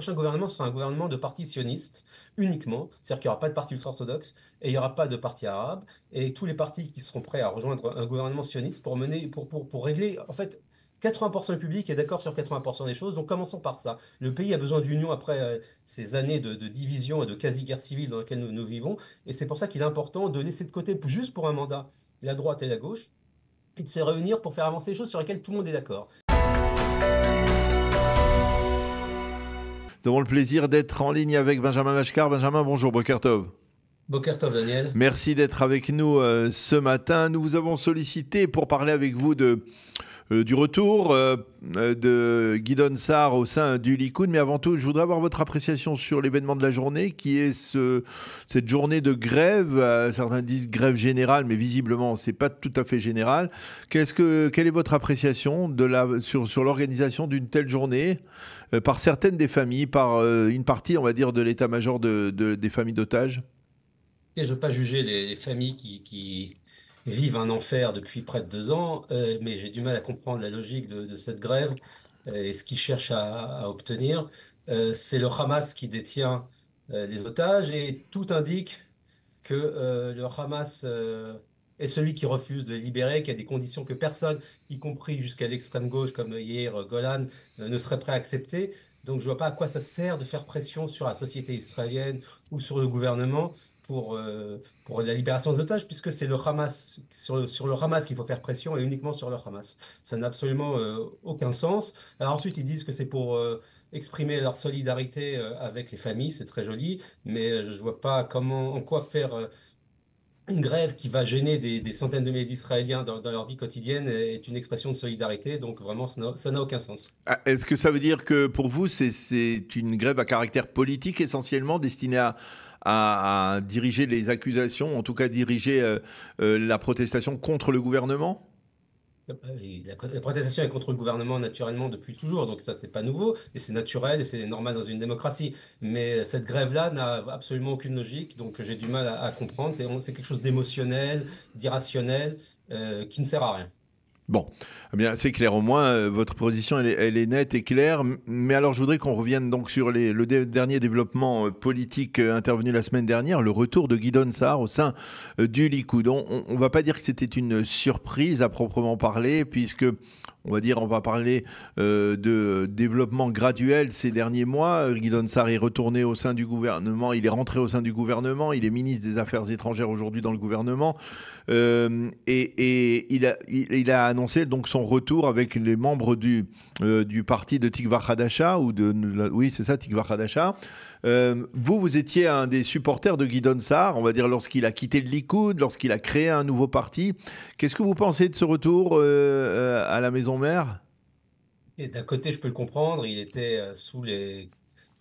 prochain gouvernement sera un gouvernement de parti sioniste uniquement, c'est-à-dire qu'il n'y aura pas de parti ultra-orthodoxe et il n'y aura pas de parti arabe, et tous les partis qui seront prêts à rejoindre un gouvernement sioniste pour mener, pour régler, en fait, 80% du public est d'accord sur 80% des choses, donc commençons par ça. Le pays a besoin d'union après ces années de division et de quasi-guerre civile dans laquelle nous vivons, et c'est pour ça qu'il est important de laisser de côté, juste pour un mandat, la droite et la gauche, et de se réunir pour faire avancer les choses sur lesquelles tout le monde est d'accord. Nous avons le plaisir d'être en ligne avec Benjamin Lashkar. Benjamin, bonjour, Boker Tov. Boker Tov, Daniel. Merci d'être avec nous ce matin. Nous vous avons sollicité pour parler avec vous du retour de Gideon Sa'ar au sein du Likoud. Mais avant tout, je voudrais avoir votre appréciation sur l'événement de la journée, qui est cette journée de grève. Certains disent grève générale, mais visiblement, ce n'est pas tout à fait général. Quelle est votre appréciation sur l'organisation d'une telle journée par certaines des familles, par une partie, on va dire, de l'état-major des familles d'otages? Et je ne veux pas juger les familles qui vivent un enfer depuis près de 2 ans, mais j'ai du mal à comprendre la logique de cette grève et ce qu'ils cherchent à obtenir. C'est le Hamas qui détient les otages, et tout indique que le Hamas est celui qui refuse de les libérer, qu'il y a des conditions que personne, y compris jusqu'à l'extrême gauche comme hier Golan, ne serait prêt à accepter. Donc je ne vois pas à quoi ça sert de faire pression sur la société israélienne ou sur le gouvernement pour la libération des otages, puisque c'est le Hamas, sur le Hamas qu'il faut faire pression, et uniquement sur le Hamas. Ça n'a absolument aucun sens. Alors ensuite, ils disent que c'est pour exprimer leur solidarité avec les familles, c'est très joli, mais je ne vois pas en quoi faire une grève qui va gêner des centaines de milliers d'Israéliens dans leur vie quotidienne est une expression de solidarité. Donc vraiment, ça n'a aucun sens. Ah, est-ce que ça veut dire que pour vous, c'est une grève à caractère politique essentiellement, destinée à diriger les accusations, en tout cas diriger la protestation contre le gouvernement? La protestation est contre le gouvernement naturellement depuis toujours, donc ça c'est pas nouveau, et c'est naturel et c'est normal dans une démocratie. Mais cette grève-là n'a absolument aucune logique, donc j'ai du mal à comprendre. C'est quelque chose d'émotionnel, d'irrationnel, qui ne sert à rien. Bon, eh bien, c'est clair. Au moins, votre position, elle est nette et claire. Mais alors, je voudrais qu'on revienne donc sur dernier développement politique intervenu la semaine dernière, le retour de Gideon Sa'ar au sein du Likoud. On ne va pas dire que c'était une surprise à proprement parler, puisque on va parler de développement graduel ces derniers mois. Gideon Sa'ar est retourné au sein du gouvernement, il est rentré au sein du gouvernement, il est ministre des Affaires étrangères aujourd'hui dans le gouvernement. Et il a annoncé donc son retour avec les membres du parti de Tikva Hadasha, oui, c'est ça, Tikva Hadasha. Vous étiez un des supporters de Gideon Sa'ar, on va dire, lorsqu'il a quitté le Likoud, lorsqu'il a créé un nouveau parti. Qu'est-ce que vous pensez de ce retour à la maison mère? Et d'un côté, je peux le comprendre, il était sous les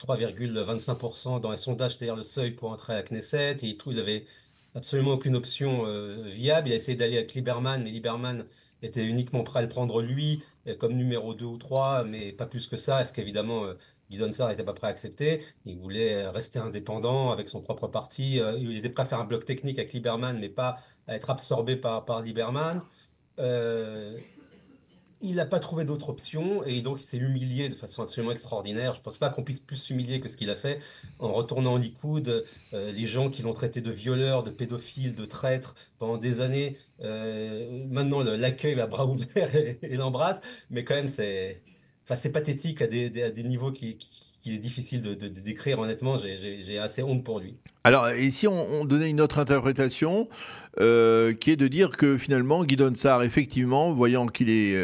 3,25% dans les sondages, c'est-à-dire le seuil pour entrer à la Knesset, et il avait absolument aucune option viable. Il a essayé d'aller avec Lieberman, mais Lieberman était uniquement prêt à le prendre lui comme numéro 2 ou 3, mais pas plus que ça, ce qu'évidemment Gideon Sa'ar n'était pas prêt à accepter. Il voulait rester indépendant avec son propre parti. Il était prêt à faire un bloc technique avec Lieberman, mais pas à être absorbé par Lieberman. Euh, il n'a pas trouvé d'autre option, et donc il s'est humilié de façon absolument extraordinaire. Je ne pense pas qu'on puisse plus s'humilier que ce qu'il a fait en retournant en Likoud. Les gens qui l'ont traité de violeur, de pédophile, de traître pendant des années, maintenant l'accueil à bras ouverts et l'embrasse, mais quand même enfin, c'est pathétique à des niveaux qui est difficile de décrire. Honnêtement, j'ai assez honte pour lui. Alors, et si on donnait une autre interprétation, qui est de dire que finalement, Gideon Sa'ar, effectivement, voyant qu'il est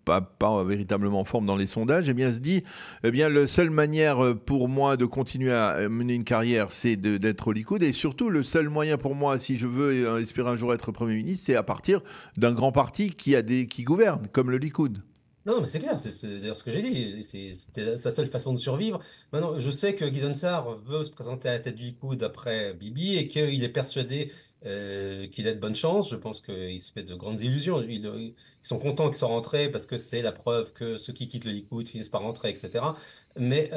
pas véritablement en forme dans les sondages, eh bien, se dit, eh bien, la seule manière pour moi de continuer à mener une carrière, c'est d'être au Likoud, et surtout, le seul moyen pour moi, si je veux espérer un jour être Premier ministre, c'est à partir d'un grand parti qui gouverne, comme le Likoud. Non, mais c'est clair, c'est d'ailleurs ce que j'ai dit. C'était sa seule façon de survivre. Maintenant, je sais que Gideon Sa'ar veut se présenter à la tête du Likoud après Bibi, et qu'il est persuadé qu'il a de bonnes chances. Je pense qu'il se fait de grandes illusions. Ils sont contents qu'ils soient rentrés parce que c'est la preuve que ceux qui quittent le Likoud finissent par rentrer, etc. Mais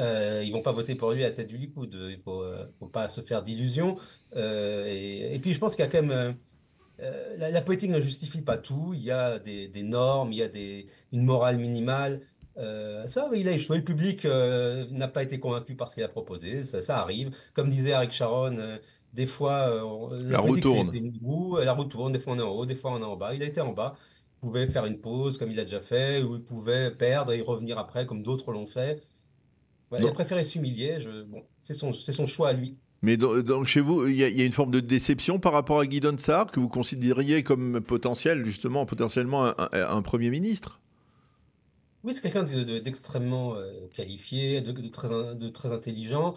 ils vont pas voter pour lui à la tête du Likoud. Faut pas se faire d'illusions. Et puis, je pense qu'il y a quand même. La politique ne justifie pas tout. Il y a des normes, il y a une morale minimale. Ça, oui, il a échoué. Le public n'a pas été convaincu par ce qu'il a proposé. Ça arrive. Comme disait Eric Sharon, des fois, la La roue politique, c'est tourne. une roue. La roue tourne. Des fois, on est en haut, des fois, on est en bas. Il a été en bas. Il pouvait faire une pause, comme il a déjà fait, ou il pouvait perdre et y revenir après, comme d'autres l'ont fait. Ouais, il a Non. préféré s'humilier. Bon, c'est son choix à lui. Mais donc chez vous, il y a une forme de déception par rapport à Guy Sarr que vous considériez comme potentiel, justement, potentiellement un Premier ministre? Oui, c'est quelqu'un d'extrêmement qualifié, de très intelligent.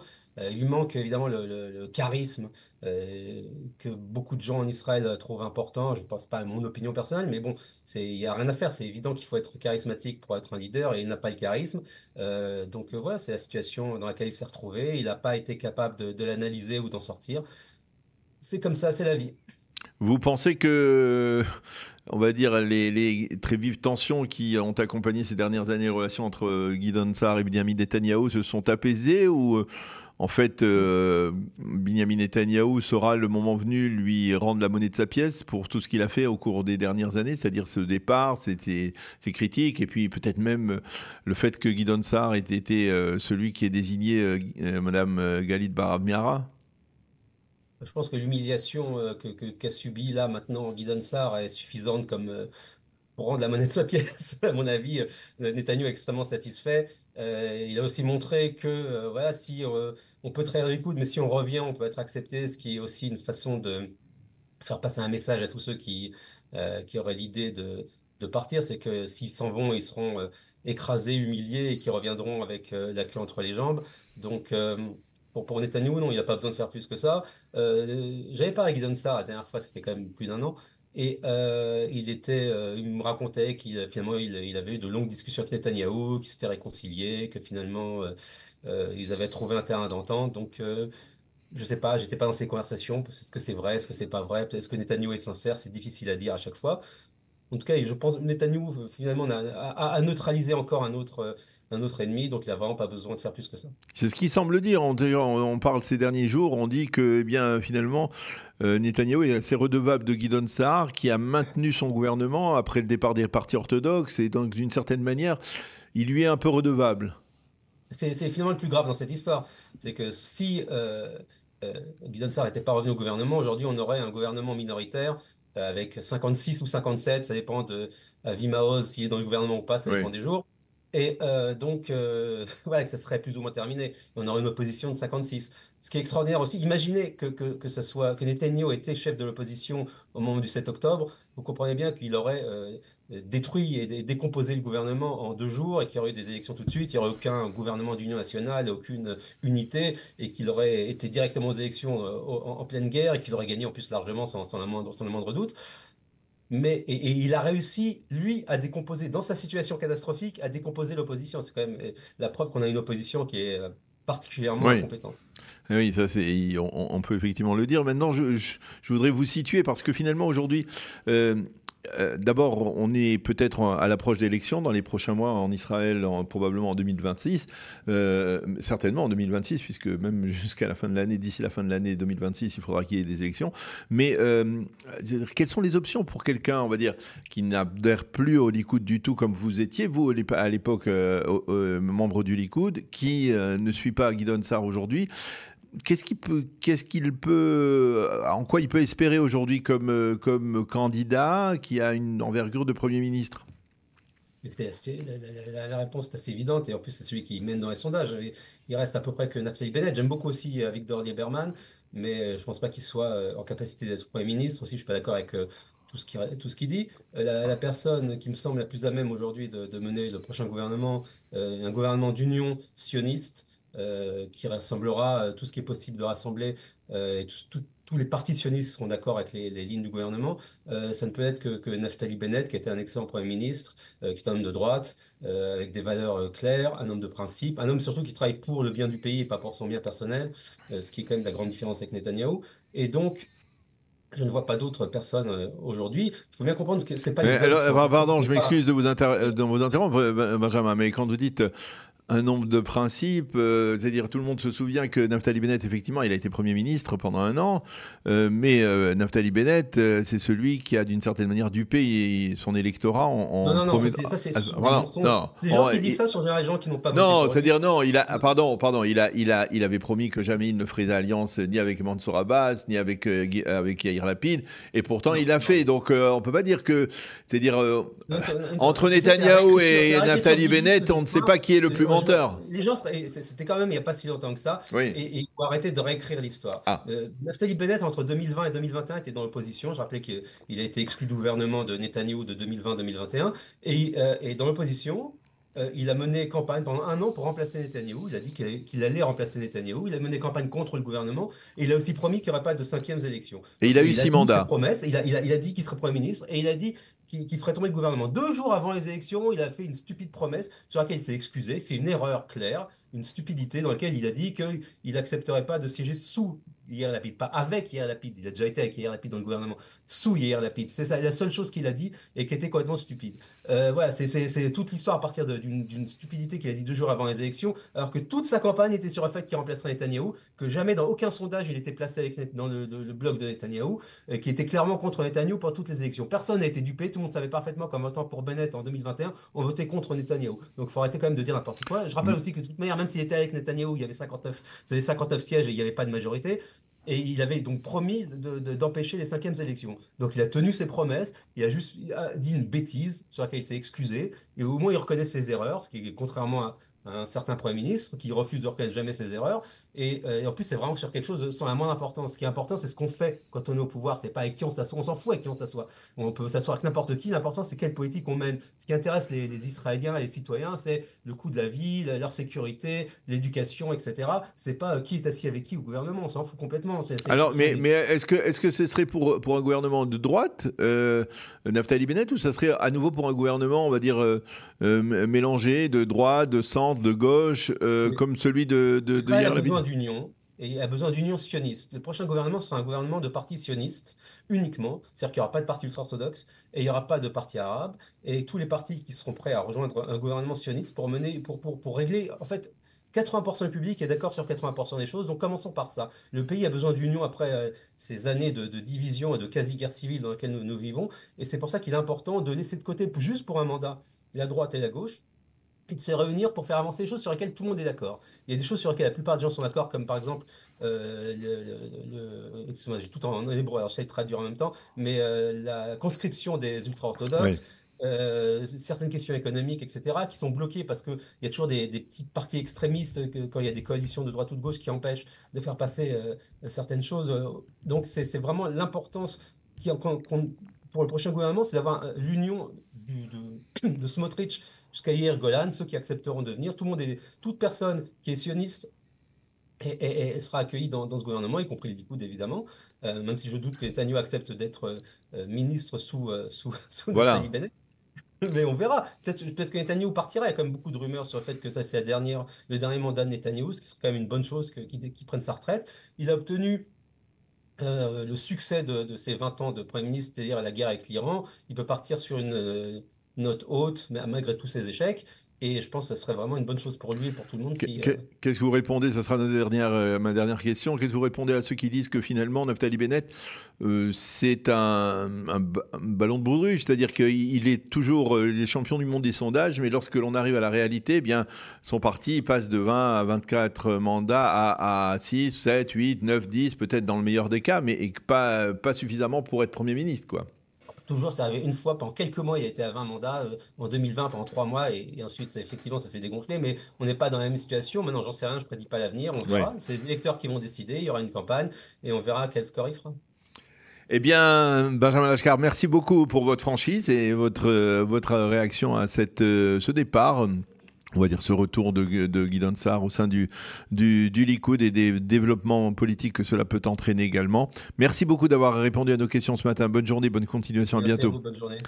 Il lui manque évidemment le charisme que beaucoup de gens en Israël trouvent important. Je ne pense pas à mon opinion personnelle, mais bon, il n'y a rien à faire. C'est évident qu'il faut être charismatique pour être un leader et il n'a pas le charisme. Voilà, c'est la situation dans laquelle il s'est retrouvé. Il n'a pas été capable de l'analyser ou d'en sortir. C'est comme ça, c'est la vie. Vous pensez que, on va dire, les très vives tensions qui ont accompagné ces dernières années les relations entre Guy Sarr et Benyamin Netanyahou se sont apaisées ou en fait Benyamin Netanyahou saura le moment venu lui rendre la monnaie de sa pièce pour tout ce qu'il a fait au cours des dernières années, c'est-à-dire ce départ, ses critiques et puis peut-être même le fait que Guy Sarr ait été celui qui ait désigné Madame Galit Barab Miara? Je pense que l'humiliation qu'a subie là maintenant Guy Sarr est suffisante comme pour rendre la monnaie de sa pièce. À mon avis, Netanyahu est extrêmement satisfait. Il a aussi montré que voilà, si on peut trahir les coudes, mais si on revient, on peut être accepté, ce qui est aussi une façon de faire passer un message à tous ceux qui auraient l'idée de partir, c'est que s'ils s'en vont, ils seront écrasés, humiliés et qu'ils reviendront avec la queue entre les jambes. Donc, pour Netanyahou, non, il n'a pas besoin de faire plus que ça. J'avais parlé avec Guy Sarr la dernière fois, ça fait quand même plus d'un an, et il me racontait qu'il finalement il avait eu de longues discussions avec Netanyahou, qu'ils s'étaient réconciliés, que finalement ils avaient trouvé un terrain d'entente. Donc je sais pas, j'étais pas dans ces conversations. Est-ce que c'est vrai, est-ce que c'est pas vrai? Est-ce que Netanyahou est sincère? C'est difficile à dire à chaque fois. En tout cas, je pense que Netanyahou finalement a neutralisé encore un autre ennemi, donc il a vraiment pas besoin de faire plus que ça. C'est ce qui semble dire. On parle ces derniers jours, on dit que eh bien, finalement, Netanyahou est assez redevable de Guy Sarr, qui a maintenu son gouvernement après le départ des partis orthodoxes, et donc d'une certaine manière, il lui est un peu redevable. C'est finalement le plus grave dans cette histoire. C'est que si Gideon Sarr n'était pas revenu au gouvernement, aujourd'hui on aurait un gouvernement minoritaire avec 56 ou 57, ça dépend de Avi Maoz, s'il est dans le gouvernement ou pas, ça Oui. dépend des jours. Et voilà, que ça serait plus ou moins terminé. Et on aurait une opposition de 56. Ce qui est extraordinaire aussi, imaginez que Netanyahu était chef de l'opposition au moment du 7 octobre. Vous comprenez bien qu'il aurait détruit et décomposé le gouvernement en 2 jours et qu'il y aurait eu des élections tout de suite, il n'y aurait aucun gouvernement d'union nationale, aucune unité et qu'il aurait été directement aux élections en pleine guerre et qu'il aurait gagné en plus largement sans le moindre doute. Et il a réussi, lui, à décomposer, dans sa situation catastrophique, à décomposer l'opposition. C'est quand même la preuve qu'on a une opposition qui est particulièrement Oui. incompétente. Oui, ça on peut effectivement le dire. Maintenant, je voudrais vous situer parce que finalement aujourd'hui, euh, d'abord, on est peut-être à l'approche d'élections dans les prochains mois en Israël, probablement en 2026, certainement en 2026, puisque même jusqu'à la fin de l'année, d'ici la fin de l'année 2026, il faudra qu'il y ait des élections. Mais quelles sont les options pour quelqu'un, on va dire, qui n'adhère plus au Likoud du tout comme vous étiez, vous à l'époque, membre du Likoud, qui ne suit pas Guidon Sarr aujourd'hui? En quoi il peut espérer aujourd'hui comme candidat qui a une envergure de Premier ministre? Écoutez, la réponse est assez évidente et en plus c'est celui qui mène dans les sondages. Il reste à peu près que Naftali Bennett. J'aime beaucoup aussi Victor Lieberman, mais je pense pas qu'il soit en capacité d'être Premier ministre. Aussi, je suis pas d'accord avec tout ce qu'il dit. La personne qui me semble la plus à même aujourd'hui de mener le prochain gouvernement, un gouvernement d'union sioniste qui rassemblera tout ce qui est possible de rassembler et tous les partis sionistes seront d'accord avec les lignes du gouvernement. Ça ne peut être que Naftali Bennett, qui était un excellent Premier ministre, qui est un homme de droite, avec des valeurs claires, un homme de principe, un homme surtout qui travaille pour le bien du pays et pas pour son bien personnel, ce qui est quand même la grande différence avec Netanyahou. Et donc, je ne vois pas d'autres personnes aujourd'hui. Il faut bien comprendre que c'est pas les hommes qui sont Pardon, représentés je par. m'excuse de vous interrompre, Benjamin, mais quand vous dites un nombre de principes. C'est-à-dire, tout le monde se souvient que Naftali Bennett, effectivement, il a été Premier ministre pendant un an, mais Naftali Bennett, c'est celui qui a d'une certaine manière dupé son électorat Non, en non, non, promet... ça c'est des Voilà, mensonges. non, C'est les gens qui disent ça sont généralement les gens qui n'ont pas voté non, pour lui. c'est-à-dire non, pardon, il avait promis que jamais il ne ferait alliance ni avec Mansour Abbas, ni avec Yair Lapid, et pourtant il l'a fait. Donc on peut pas dire que, c'est-à-dire entre Netanyahou et Naftali Bennett, on ne sait pas qui est le plus menteur. Les gens, c'était quand même il n'y a pas si longtemps que ça, Oui. et il faut arrêter de réécrire l'histoire. Ah. Naftali Bennett, entre 2020 et 2021, était dans l'opposition. Je rappelais qu'il a été exclu du gouvernement de Netanyahou de 2020-2021, et dans l'opposition. Il a mené campagne pendant un an pour remplacer Netanyahou. Il a dit qu'il allait remplacer Netanyahou. Il a mené campagne contre le gouvernement. Et il a aussi promis qu'il n'y aurait pas de cinquième élection. Et il a eu 6 mandats. Il a dit qu'il serait Premier ministre et il a dit qu'il ferait tomber le gouvernement. 2 jours avant les élections, il a fait une stupide promesse sur laquelle il s'est excusé. C'est une erreur claire, une stupidité dans laquelle il a dit qu'il n'accepterait pas de siéger sous Yair Lapid, pas avec Yair Lapid. Il a déjà été avec Yair Lapid dans le gouvernement, sous Yair Lapid. C'est ça, la seule chose qu'il a dit et qui était complètement stupide. Voilà, c'est toute l'histoire à partir d'une stupidité qu'il a dit 2 jours avant les élections, alors que toute sa campagne était sur le fait qu'il remplacerait Netanyahou, que jamais dans aucun sondage il était placé dans le bloc de Netanyahou, qui était clairement contre Netanyahou pendant toutes les élections. Personne n'a été dupé, tout le monde savait parfaitement qu'en votant pour Bennett en 2021, on votait contre Netanyahou. Donc il faut arrêter quand même de dire n'importe quoi. Je rappelle aussi que de toute manière, même s'il était avec Netanyahou, il y avait 59 sièges et il n'y avait pas de majorité. Et il avait donc promis d'empêcher les cinquièmes élections. Donc il a tenu ses promesses, il a juste dit une bêtise sur laquelle il s'est excusé, et au moins il reconnaît ses erreurs, ce qui est contrairement à un certain Premier ministre qui refuse de reconnaître jamais ses erreurs. Et en plus, c'est vraiment sur quelque chose sans la moindre importance. Ce qui est important, c'est ce qu'on fait quand on est au pouvoir. C'est pas avec qui on s'assoit. On s'en fout avec qui on s'assoit. On peut s'asseoir avec n'importe qui. L'important, c'est quelle politique on mène. Ce qui intéresse les Israéliens et les citoyens, c'est le coût de la vie, leur sécurité, l'éducation, etc. C'est pas qui est assis avec qui au gouvernement. On s'en fout complètement. Alors, mais est-ce que ce serait pour un gouvernement de droite, Naftali Bennett, ou ça serait à nouveau pour un gouvernement, on va dire, mélangé de droite, de centre, de gauche, comme celui de Israël a besoin d'union et il a besoin d'union sioniste. Le prochain gouvernement sera un gouvernement de partis sionistes uniquement, c'est-à-dire qu'il n'y aura pas de parti ultra-orthodoxe et il n'y aura pas de parti arabe, et tous les partis qui seront prêts à rejoindre un gouvernement sioniste pour régler, en fait, 80% du public est d'accord sur 80% des choses, donc commençons par ça. Le pays a besoin d'union après ces années de division et de quasi-guerre civile dans laquelle nous vivons, et c'est pour ça qu'il est important de laisser de côté, juste pour un mandat, la droite et la gauche, et de se réunir pour faire avancer les choses sur lesquelles tout le monde est d'accord. Il y a des choses sur lesquelles la plupart des gens sont d'accord, comme par exemple, excuse-moi, j'ai tout en hébreu, alors j'essaie de traduire en même temps, mais la conscription des ultra-orthodoxes, Oui. certaines questions économiques, etc., qui sont bloquées parce qu'il y a toujours des petits partis extrémistes quand il y a des coalitions de droite ou de gauche qui empêchent de faire passer certaines choses. Donc c'est vraiment l'importance pour le prochain gouvernement, c'est d'avoir l'union de Smotrich jusqu'à Yair Golan, ceux qui accepteront de venir. Toute personne qui est sioniste sera accueillie dans ce gouvernement, y compris le Likoud, évidemment, même si je doute que Netanyahu accepte d'être ministre sous Voilà. Naftali Bennett. Mais on verra. Peut-être que Netanyahu partira. Il y a quand même beaucoup de rumeurs sur le fait que ça, c'est le dernier mandat de Netanyahu, ce qui serait quand même une bonne chose qu'il prenne sa retraite. Il a obtenu le succès de ses 20 ans de Premier ministre, c'est-à-dire la guerre avec l'Iran. Il peut partir sur une note haute, mais malgré tous ses échecs. Et je pense que ce serait vraiment une bonne chose pour lui et pour tout le monde. Qu'est-ce que vous répondez? Ça sera ma dernière question. Qu'est-ce que vous répondez à ceux qui disent que finalement, Naftali Bennett, c'est un ballon de baudruche, c'est-à-dire qu'il est toujours les champions du monde des sondages, mais lorsque l'on arrive à la réalité, eh bien, son parti passe de 20 à 24 mandats à 6, 7, 8, 9, 10, peut-être dans le meilleur des cas, mais pas suffisamment pour être Premier ministre, quoi. Toujours, c'est arrivé une fois, pendant quelques mois, il a été à 20 mandats, en 2020, pendant 3 mois, et ensuite, effectivement, ça s'est dégonflé, mais on n'est pas dans la même situation. Maintenant, j'en sais rien, je ne prédis pas l'avenir, on verra. Ouais. C'est les électeurs qui vont décider, il y aura une campagne, et on verra quel score il fera. Eh bien, Benjamin Lashkar, merci beaucoup pour votre franchise et votre réaction à ce départ. On va dire ce retour de Gideon Sa'ar au sein du Likoud et des développements politiques que cela peut entraîner également. Merci beaucoup d'avoir répondu à nos questions ce matin. Bonne journée, bonne continuation, à bientôt. Merci à vous, bonne journée.